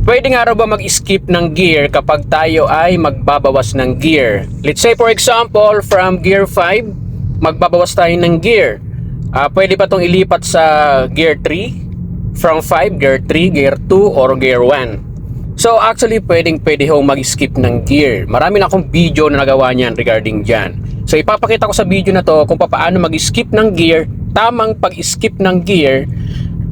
Pwede nga raw ba mag-skip ng gear kapag tayo ay magbabawas ng gear? Let's say for example, from gear 5, magbabawas tayo ng gear. Pwede ba itong ilipat sa gear 3? From 5, gear 3, gear 2, or gear 1? So actually, pwede ho mag-skip ng gear. Marami na akong video na nagawa niyan regarding dyan. So ipapakita ko sa video na to kung paano mag-skip ng gear, tamang pag-skip ng gear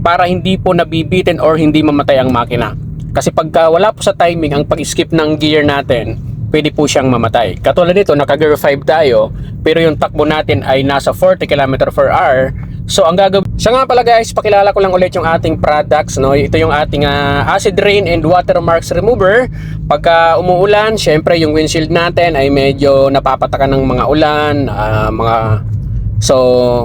para hindi po nabibitin or hindi mamatay ang makina. Kasi pagka wala po sa timing ang pag-skip ng gear natin, pwede po siyang mamatay. Katulad nito, naka gear 5 tayo, pero yung takbo natin ay nasa 40 km/h. So ang gagawin, siya nga pala guys, pakilala ko lang ulit yung ating products, no? Ito yung ating acid rain and watermarks remover. Pagka umuulan, syempre yung windshield natin ay medyo napapatakan ng mga ulan, so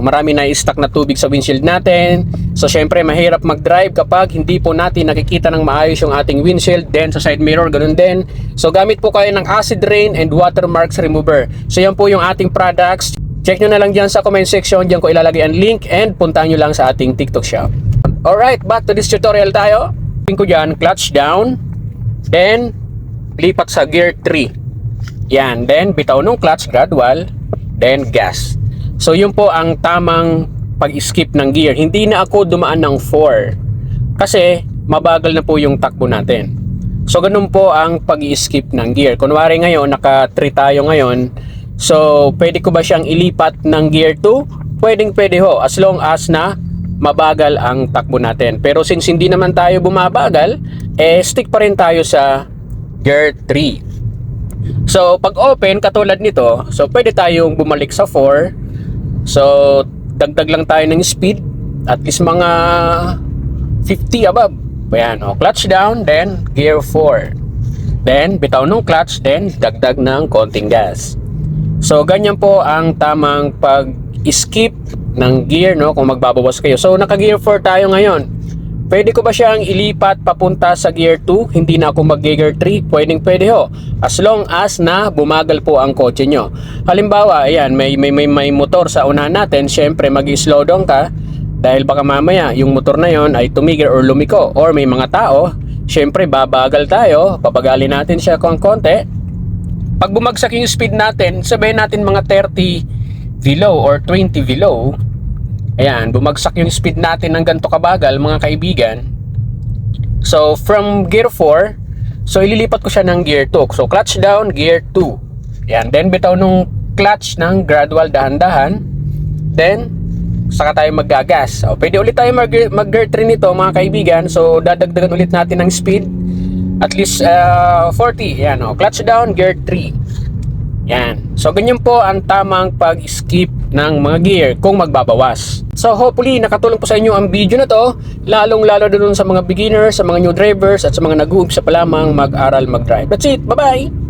marami na i-stuck na tubig sa windshield natin. So syempre mahirap mag-drive kapag hindi po natin nakikita ng maayos yung ating windshield. Then sa side mirror ganun din. So gamit po kayo ng acid rain and watermarks remover. So yan po yung ating products. Check nyo na lang dyan sa comment section. Dyan ko ilalagay ang link and puntahan nyo lang sa ating TikTok shop. Alright, back to this tutorial tayo. Tingin ko dyan, clutch down, then lipat sa gear 3. Yan, then bitaw nung clutch gradual, then gas. So yun po ang tamang pag-skip ng gear. Hindi na ako dumaan ng 4 kasi mabagal na po yung takbo natin. So ganun po ang pag-skip ng gear. Kunwari ngayon naka 3 tayo ngayon. So pwede ko ba siyang ilipat ng gear 2? Pwede ho, as long as na mabagal ang takbo natin. Pero since hindi naman tayo bumabagal, stick pa rin tayo sa gear 3. So pag open katulad nito, so pwede tayong bumalik sa 4. So dagdag lang tayo ng speed, at least mga 50 above. Ayan, clutch down, then gear 4. Then bitaw nung clutch, then dagdag ng konting gas. So ganyan po ang tamang pag-skip ng gear, no, kung magbabawas kayo. So naka gear 4 tayo ngayon. Pwede ko ba siyang ilipat papunta sa gear 2? Hindi na ako mag-gear 3? Pwede ho. As long as na bumagal po ang kotse nyo. Halimbawa, ayan, may motor sa unahan natin. Syempre, mag-slow down ka. Dahil baka mamaya, yung motor na yon ay tumigil or lumiko. Or may mga tao, syempre, babagal tayo. Papagalin natin siya konti. Pag bumagsak yung speed natin, sabihin natin mga 30 below or 20 below. Ayan, bumagsak yung speed natin ng ganito kabagal mga kaibigan. So from gear 4, so ililipat ko siya ng gear 2. So clutch down, gear 2. Ayan, then bitaw nung clutch ng gradual dahan-dahan. Then saka tayo maggagas. So pwede ulit tayo mag-gear 3 nito mga kaibigan. So dadagdagan ulit natin ng speed. At least 40. Ayan, clutch down, gear 3. Yan. So ganyan po ang tamang pag-skip ng mga gear kung magbabawas. So hopefully nakatulong po sa inyo ang video na to, lalong-lalo doon sa mga beginners, sa mga new drivers at sa mga nag-uumpisa pa lamang mag-aral mag-drive. That's it. Bye-bye.